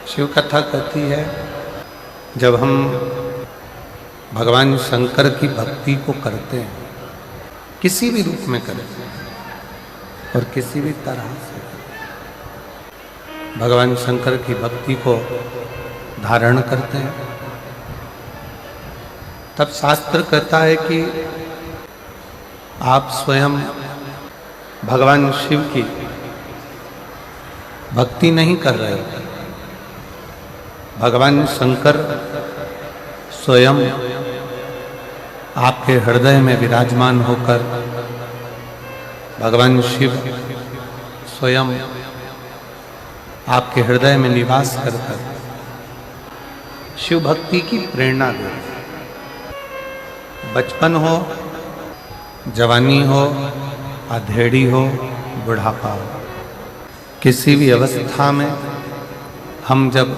शिव कथा कहती है, जब हम भगवान शंकर की भक्ति को करते हैं, किसी भी रूप में करें और किसी भी तरह से भगवान शंकर की भक्ति को धारण करते हैं, तब शास्त्र कहता है कि आप स्वयं भगवान शिव की भक्ति नहीं कर रहे हो। भगवान शंकर स्वयं आपके हृदय में विराजमान होकर, भगवान शिव स्वयं आपके हृदय में निवास कर शिव भक्ति की प्रेरणा दे। बचपन हो, जवानी हो, अधेड़ी हो, बुढ़ापा हो, किसी भी अवस्था में हम जब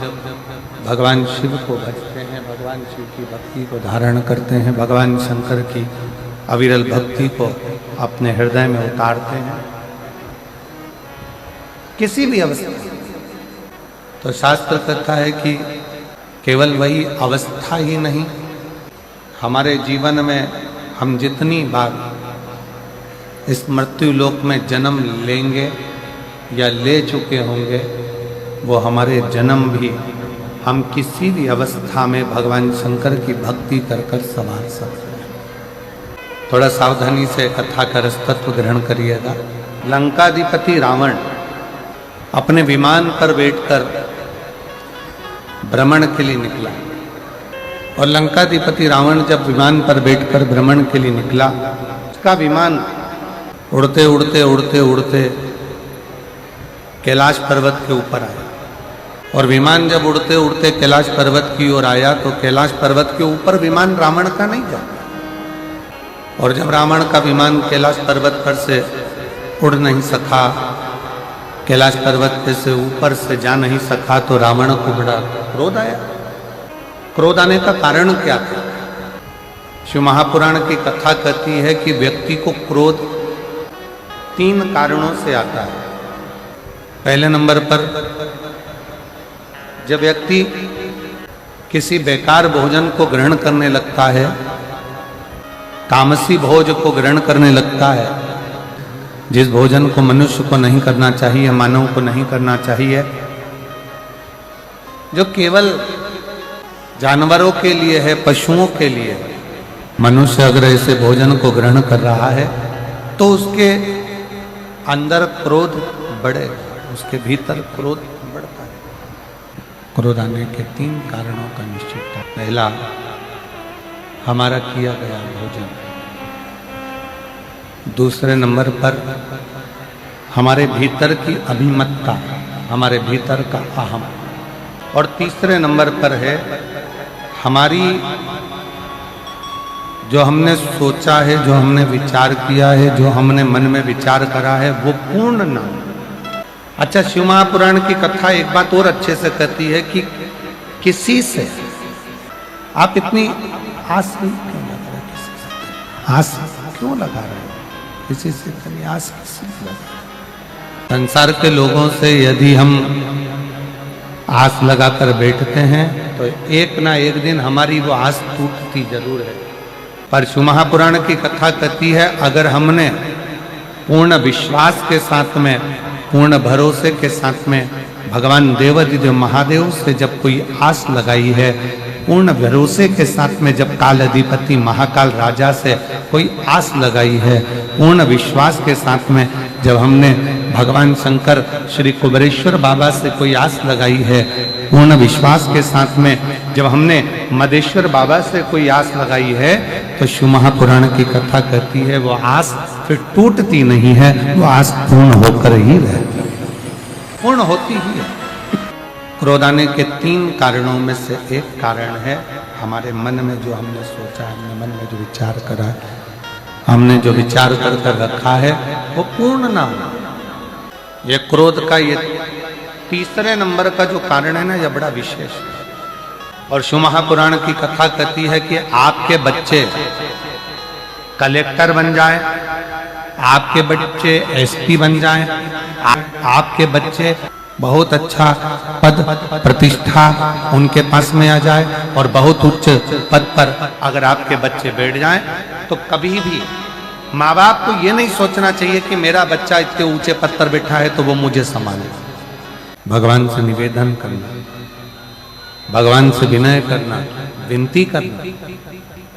भगवान शिव को भजते हैं, भगवान शिव की भक्ति को धारण करते हैं, भगवान शंकर की अविरल भक्ति को अपने हृदय में उतारते हैं, किसी भी अवस्था, तो शास्त्र कहता है कि केवल वही अवस्था ही नहीं, हमारे जीवन में हम जितनी बार इस मृत्यु लोक में जन्म लेंगे या ले चुके होंगे, वो हमारे जन्म भी हम किसी भी अवस्था में भगवान शंकर की भक्ति कर कर संवार सकते हैं। थोड़ा सावधानी से कथा का रसतत्व ग्रहण करिएगा। लंकाधिपति रावण अपने विमान पर बैठकर भ्रमण के लिए निकला, और लंकाधिपति रावण जब विमान पर बैठकर भ्रमण के लिए निकला, उसका विमान उड़ते उड़ते उड़ते उड़ते कैलाश पर्वत के ऊपर आया। और विमान जब उड़ते उड़ते कैलाश पर्वत की ओर आया, तो कैलाश पर्वत के ऊपर विमान रावण का नहीं जाता। और जब रावण का विमान कैलाश पर्वत पर से उड़ नहीं सका, कैलाश पर्वत पे से ऊपर से जा नहीं सका, तो रावण को बड़ा क्रोध आया। क्रोध आने का कारण क्या था? शिव महापुराण की कथा कहती है कि व्यक्ति को क्रोध 3 कारणों से आता है। पहले नंबर पर, जब व्यक्ति किसी बेकार भोजन को ग्रहण करने लगता है, तामसी भोज को ग्रहण करने लगता है, जिस भोजन को मनुष्य को नहीं करना चाहिए, मानव को नहीं करना चाहिए, जो केवल जानवरों के लिए है, पशुओं के लिए, मनुष्य अगर ऐसे भोजन को ग्रहण कर रहा है तो उसके अंदर क्रोध बढ़ेगा, उसके भीतर क्रोध बढ़ता है। क्रोध आने के 3 कारणों का निश्चित है। पहला, हमारा किया गया भोजन। दूसरे नंबर पर, हमारे भीतर की अभिमत्ता, हमारे भीतर का अहम। और तीसरे नंबर पर है हमारी, जो हमने सोचा है, जो हमने विचार किया है, जो हमने मन में विचार करा है, वो पूर्ण ना हो। अच्छा, शिव महापुराण की कथा एक बात और अच्छे से कहती है कि किसी से आप इतनी आस क्यों लगा रहे, किसी से आस क्यों लगा रहे हो, किसी से इतनी आस किसी से लगा। संसार के लोगों से यदि हम आस लगाकर बैठते हैं तो एक ना एक दिन हमारी वो आस टूटती जरूर है। पर शिव महापुराण की कथा कहती है, अगर हमने पूर्ण विश्वास के साथ में, पूर्ण भरोसे के साथ में भगवान देवाधिदेव महादेव से जब कोई आस लगाई है, पूर्ण भरोसे के साथ में जब काल अधिपति महाकाल राजा से कोई आस लगाई है, पूर्ण विश्वास के साथ में जब हमने भगवान शंकर श्री कुबेरेश्वर बाबा से कोई आस लगाई है, पूर्ण विश्वास के साथ में जब हमने मदेश्वर बाबा से कोई आस लगाई है, तो शिव महापुराण की कथा कहती है वो आस फिर टूटती नहीं है, वो आस पूर्ण होकर ही रहती है, पूर्ण होती ही है। क्रोध आने के 3 कारणों में से एक कारण है हमारे मन में जो हमने सोचा, हमने मन में जो विचार करा है, हमने जो विचार कर कर रखा है, वो पूर्ण ना हो। ये क्रोध का ये तीसरे नंबर का जो कारण है ना, यह बड़ा विशेष है। और शिव महापुराण की कथा कहती है कि आपके बच्चे कलेक्टर बन जाए, आपके बच्चे एसपी बन जाएं, आपके बच्चे बहुत अच्छा पद प्रतिष्ठा उनके पास में आ जाए और बहुत उच्च पद पर अगर आपके बच्चे बैठ जाएं, तो कभी भी माँ बाप को ये नहीं सोचना चाहिए कि मेरा बच्चा इतने ऊंचे पद पर बैठा है तो वो मुझे संभाले। भगवान से निवेदन करना, भगवान से विनय करना, विनती करना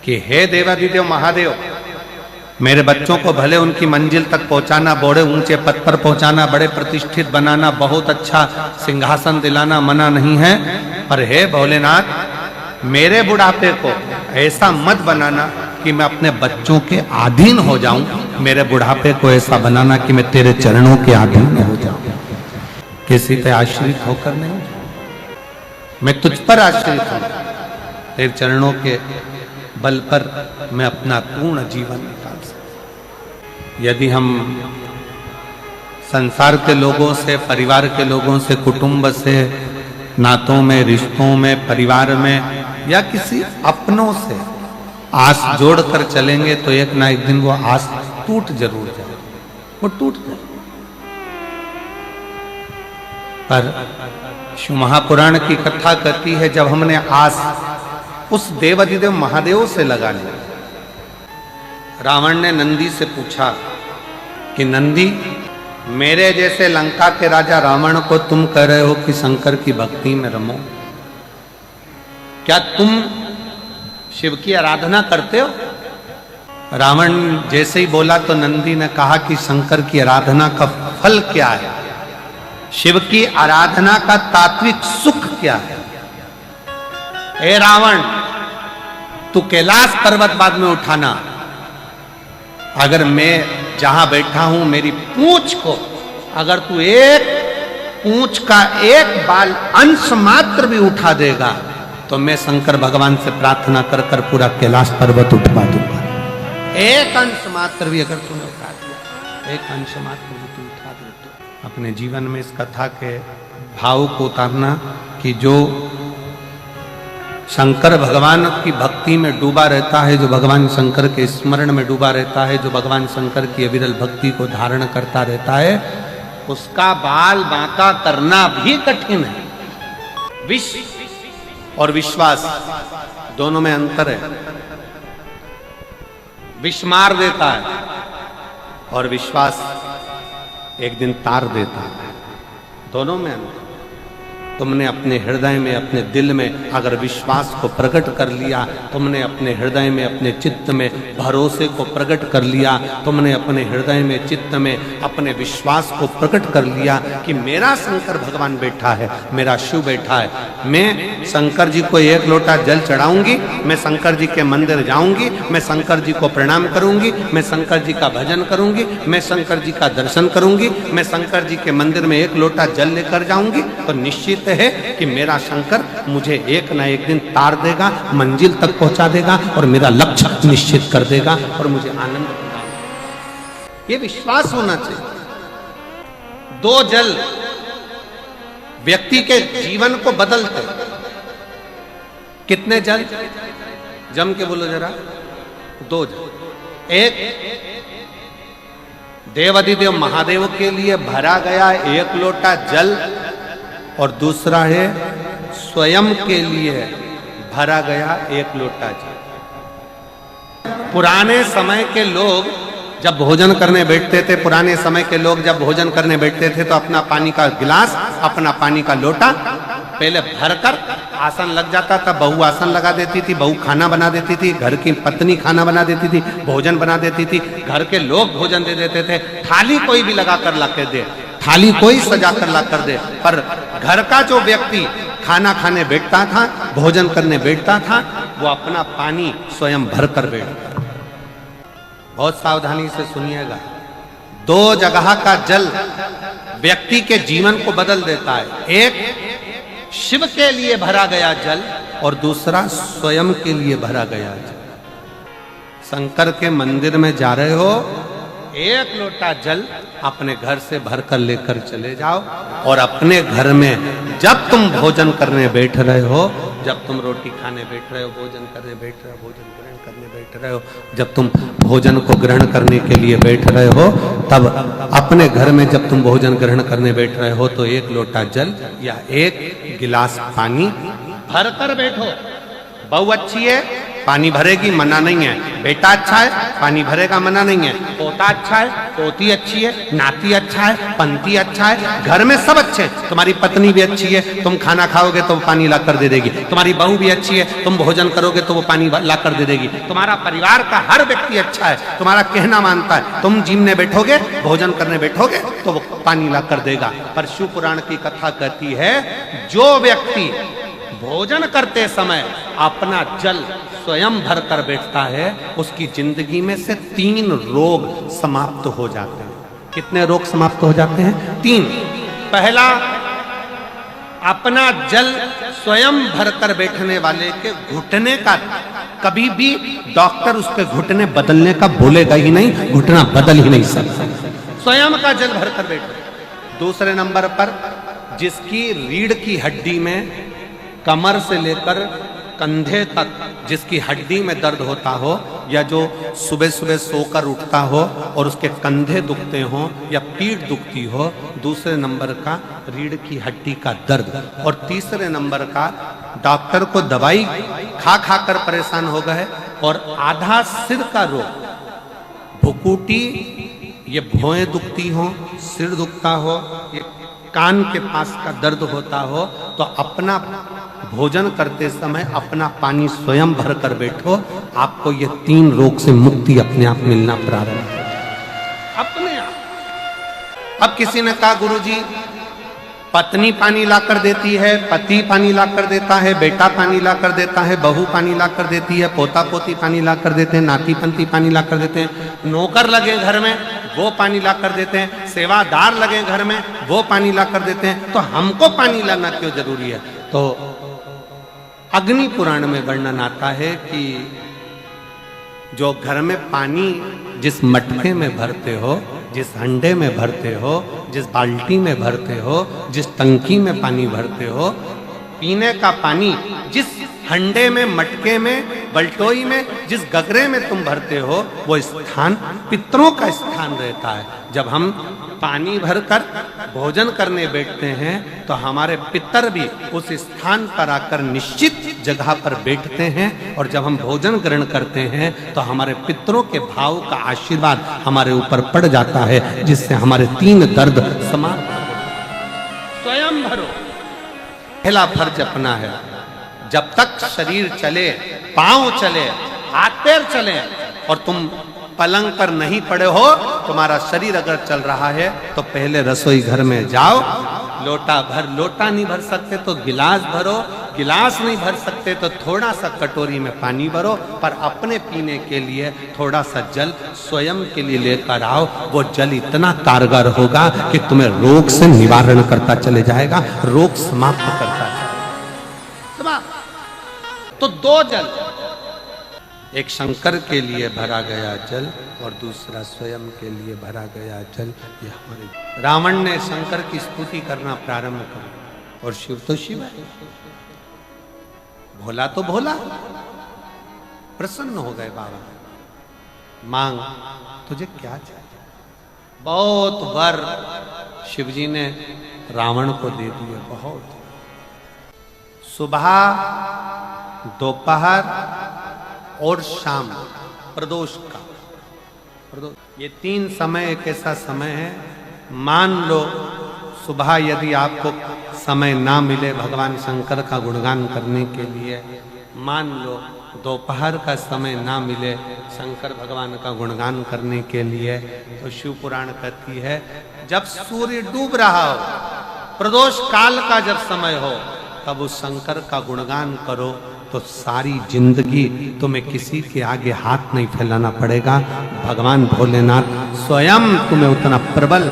कि हे देवाधिदेव महादेव, मेरे बच्चों को भले उनकी मंजिल तक पहुंचाना, बड़े ऊंचे पद पर पहुंचाना, बड़े प्रतिष्ठित बनाना, बहुत अच्छा सिंहासन दिलाना मना नहीं है, पर हे भोलेनाथ मेरे बुढ़ापे को ऐसा मत बनाना कि मैं अपने बच्चों के अधीन हो जाऊं। मेरे बुढ़ापे को ऐसा बनाना कि मैं तेरे चरणों के अधीन हो जाऊं, किसी पे आश्रित होकर नहीं, मैं तुझ पर आश्रित हूं, तेरे चरणों के बल पर मैं अपना पूर्ण जीवन निकाल सकूं। यदि हम संसार के लोगों से, परिवार के लोगों से, कुटुंब से, नातों में, रिश्तों में, परिवार में या किसी अपनों से आस जोड़कर चलेंगे तो एक ना एक दिन वो आस टूट जरूर जाए, वो टूट जाए। पर शिव महापुराण की कथा कहती है जब हमने आस उस देवाधिदेव महादेव से लगा लिया। रावण ने नंदी से पूछा कि नंदी, मेरे जैसे लंका के राजा रावण को तुम कह रहे हो कि शंकर की भक्ति में रमो, क्या तुम शिव की आराधना करते हो? रावण जैसे ही बोला तो नंदी ने कहा कि शंकर की आराधना का फल क्या है, शिव की आराधना का तात्विक सुख क्या है? ए रावण, तू कैलाश पर्वत बाद में उठाना, अगर मैं जहां बैठा हूं मेरी पूंछ को अगर तू एक पूंछ का एक बाल अंश मात्र भी उठा देगा तो मैं शंकर भगवान से प्रार्थना कर कर पूरा कैलाश पर्वत उठवा दूंगा। एक अंश मात्र भी अगर तूने उठा दिया, एक अंश मात्र भी तू उठा दे तो अपने जीवन में इस कथा के भाव को उतारना कि जो शंकर भगवान की भक्ति में डूबा रहता है, जो भगवान शंकर के स्मरण में डूबा रहता है, जो भगवान शंकर की अविरल भक्ति को धारण करता रहता है, उसका बाल बांका करना भी कठिन है। विश्व और विश्वास दोनों में अंतर है। विष मार देता है और विश्वास एक दिन तार देता है, दोनों में अंतर। तुमने अपने हृदय में, अपने दिल में अगर विश्वास को प्रकट कर लिया, तुमने अपने हृदय में, अपने चित्त में भरोसे को प्रकट कर लिया, तुमने अपने हृदय में, चित्त में अपने विश्वास को प्रकट कर लिया कि मेरा शंकर भगवान बैठा है, मेरा शिव बैठा है, मैं शंकर जी को एक लोटा जल चढ़ाऊंगी, मैं शंकर जी के मंदिर जाऊंगी, मैं शंकर जी को प्रणाम करूंगी, मैं शंकर जी का भजन करूंगी, मैं शंकर जी का दर्शन करूंगी, मैं शंकर जी के मंदिर में एक लोटा जल लेकर जाऊंगी, तो निश्चित है कि मेरा शंकर मुझे एक ना एक दिन तार देगा, मंजिल तक पहुंचा देगा और मेरा लक्ष्य निश्चित कर देगा और मुझे आनंद दिलाएगा। ये विश्वास होना चाहिए। दो जल व्यक्ति के जीवन को बदलते। कितने जल? जम के बोलो जरा। दो जल। एक देवाधिदेव महादेव के लिए भरा गया एक लोटा जल और दूसरा है स्वयं के लिए भरा गया एक लोटा जल। पुराने समय के लोग जब भोजन करने बैठते थे, पुराने समय के लोग जब भोजन करने बैठते थे तो अपना पानी का गिलास, अपना पानी का लोटा पहले भरकर आसन लग जाता था, बहू आसन लगा देती थी, बहू खाना बना देती थी, घर की पत्नी खाना बना देती थी, भोजन बना देती थी, घर के लोग भोजन दे देते थे। थाली कोई भी लगा कर ला के दे, थाली कोई सजा कर ला कर दे, पर घर का जो व्यक्ति खाना खाने बैठता था, भोजन करने बैठता था, वो अपना पानी स्वयं भर कर बैठता। बहुत सावधानी से सुनिएगा। दो जगह का जल व्यक्ति के जीवन को बदल देता है। एक शिव के लिए भरा गया जल और दूसरा स्वयं के लिए भरा गया जल। शंकर के मंदिर में जा रहे हो, एक लोटा जल अपने घर से भरकर लेकर चले जाओ और अपने घर में जब तुम भोजन करने बैठ रहे हो जब तुम रोटी खाने बैठ रहे हो, भोजन करने बैठ रहे हो, भोजन ग्रहण करने बैठ रहे हो, जब तुम भोजन को ग्रहण करने के लिए बैठ रहे हो, तब अपने घर में जब तुम भोजन ग्रहण करने बैठ रहे हो तो एक लोटा जल या एक गिलास पानी भर कर बैठो। बहू अच्छी है, पानी भरेगी, मना नहीं है। बेटा अच्छा है, पानी भरेगा, मना नहीं है। पोता अच्छा है, पोती अच्छी है, नाती अच्छा है, पंती अच्छा है, घर में सब अच्छे। तुम्हारी पत्नी भी अच्छी है, तुम खाना खाओगे तो वो पानी ला कर दे देगी। तुम्हारी बहू भी अच्छी है, तुम भोजन करोगे तो वो पानी ला कर दे देगी। तुम्हारा परिवार का हर व्यक्ति अच्छा है, तुम्हारा कहना मानता है। तुम जिमने बैठोगे, भोजन करने बैठोगे तो वो पानी ला कर देगा। पर शिव पुराण की कथा कहती है, जो व्यक्ति भोजन करते समय अपना जल स्वयं भर कर बैठता है, उसकी जिंदगी में से 3 रोग समाप्त हो जाते हैं। कितने रोग समाप्त हो जाते हैं? 3। पहला, अपना जल स्वयं भर कर बैठने वाले के घुटने का कभी भी डॉक्टर उसके घुटने बदलने का बोलेगा ही नहीं, घुटना बदल ही नहीं सकता। स्वयं का जल भर कर बैठो। दूसरे नंबर पर, जिसकी रीढ़ की हड्डी में कमर से लेकर कंधे तक जिसकी हड्डी में दर्द होता हो, या जो सुबह सुबह सोकर उठता हो और उसके कंधे दुखते हो या पीठ दुखती हो। दूसरे नंबर का रीढ़ की हड्डी का दर्द। और तीसरे नंबर का डॉक्टर को दवाई खा खा कर परेशान हो गए और आधा सिर का रोग, भुकुटी, ये भौएं दुखती हो, सिर दुखता हो, ये कान के पास का दर्द होता हो, तो अपना भोजन करते समय अपना पानी स्वयं भर कर बैठो। आपको ये 3 रोग से मुक्ति अपने आप मिलना प्रारंभ हो अपने आप। अब किसी ने कहा, गुरुजी पत्नी पानी ला कर देती है, पति पानी ला कर देता है, बेटा पानी ला कर देता है, बहू पानी ला कर देती है, पोता पोती पानी ला कर देते हैं, नाती पंती पानी ला कर देते हैं, नौकर लगे घर में वो पानी ला कर देते हैं, सेवादार लगे घर में वो पानी ला कर देते हैं, तो हमको पानी लाना क्यों जरूरी है? तो अग्नि पुराण में वर्णन आता है कि जो घर में पानी जिस मटके में भरते हो, जिस हंडे में भरते हो, जिस बाल्टी में भरते हो, जिस टंकी में पानी भरते हो, पीने का पानी जिस हंडे में, मटके में, बल्टोई में, जिस गगरे में तुम भरते हो, वो स्थान पितरों का स्थान रहता है। जब हम पानी भरकर भोजन करने बैठते हैं तो हमारे पितर भी उस स्थान पर आकर निश्चित जगह पर बैठते हैं, और जब हम भोजन ग्रहण करते हैं तो हमारे पितरों के भाव का आशीर्वाद हमारे ऊपर पड़ जाता है, जिससे हमारे 3 दर्द समाप्त हो। स्वयं भरो। पहला फर्ज अपना है, जब तक शरीर चले, पांव चले, हाथ पैर चले और तुम पलंग पर नहीं पड़े हो, तुम्हारा शरीर अगर चल रहा है तो पहले रसोई घर में जाओ, लोटा भर, लोटा नहीं भर सकते तो गिलास भरो, गिलास नहीं भर सकते तो थोड़ा सा कटोरी में पानी भरो, पर अपने पीने के लिए थोड़ा सा जल स्वयं के लिए लेकर आओ। वो जल इतना कारगर होगा कि तुम्हें रोग से निवारण करता चले जाएगा, रोग समाप्त करता जाएगा। तो 2 जल, एक शंकर के लिए भरा गया जल और दूसरा स्वयं के लिए भरा गया जल। ये हमारे रावण ने शंकर की स्तुति करना प्रारंभ कर, और शिव तो शिव है, भोला तो भोला। प्रसन्न हो गए बाबा, मांग तुझे क्या चाहिए? बहुत वर शिवजी ने रावण को दे दिए, बहुत। सुबह, दोपहर और शाम, प्रदोष का प्रदोष, ये 3 समय एक ऐसा समय है, मान लो सुबह यदि आपको समय ना मिले भगवान शंकर का गुणगान करने के लिए, मान लो दोपहर का समय ना मिले शंकर भगवान का गुणगान करने के लिए, तो शिव पुराण कहती है जब सूर्य डूब रहा हो, प्रदोष काल का जब समय हो, तब उस शंकर का गुणगान करो, तो सारी जिंदगी तुम्हें किसी के आगे हाथ नहीं फैलाना पड़ेगा। भगवान भोलेनाथ स्वयं तुम्हें उतना प्रबल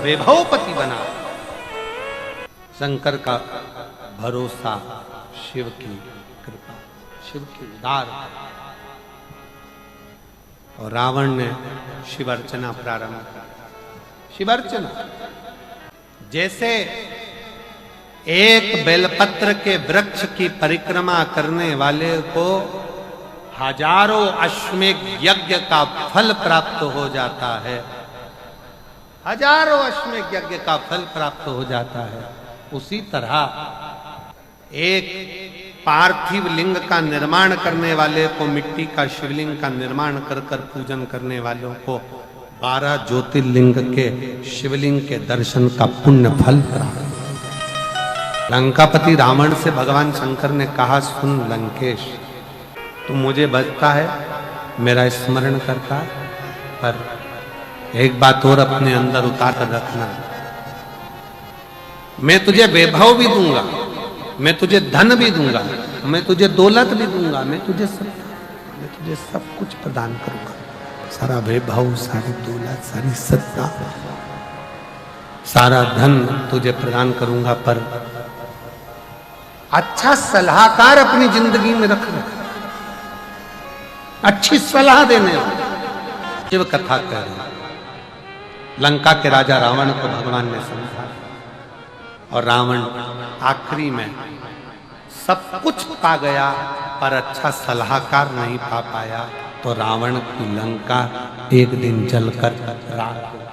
वैभवपति बना। शंकर का भरोसा, शिव की कृपा, शिव की उदार। और रावण ने शिव अर्चना प्रारंभ कर। शिव अर्चना जैसे एक बेलपत्र के वृक्ष की परिक्रमा करने वाले को हजारों अश्वमेध यज्ञ का फल प्राप्त हो जाता है। हजारों अश्वमेध यज्ञ का फल प्राप्त हो जाता है। उसी तरह एक पार्थिव लिंग का निर्माण करने वाले को, मिट्टी का शिवलिंग का निर्माण कर कर पूजन करने वालों को 12 ज्योतिर्लिंग के शिवलिंग के दर्शन का पुण्य फल प्राप्त। लंकापति रावण से भगवान शंकर ने कहा, सुन लंकेश, तू मुझे बचता है, मेरा स्मरण करता है, पर एक बात और अपने अंदर उतार कर रखना, मैं तुझे वैभव भी दूंगा, मैं तुझे धन भी दूंगा, मैं तुझे दौलत भी दूंगा, मैं तुझे सब कुछ प्रदान करूंगा। सारा वैभव, सारी दौलत, सारी सत्ता, सारा धन तुझे प्रदान करूंगा, पर अच्छा सलाहकार अपनी जिंदगी में रखना, अच्छी सलाह देने वाला। शिव कथा कह रहे, लंका के राजा रावण को भगवान ने समझा, और रावण आखिरी में सब कुछ पा गया, पर अच्छा सलाहकार नहीं पा पाया, तो रावण की लंका एक दिन जलकर राख हो गई।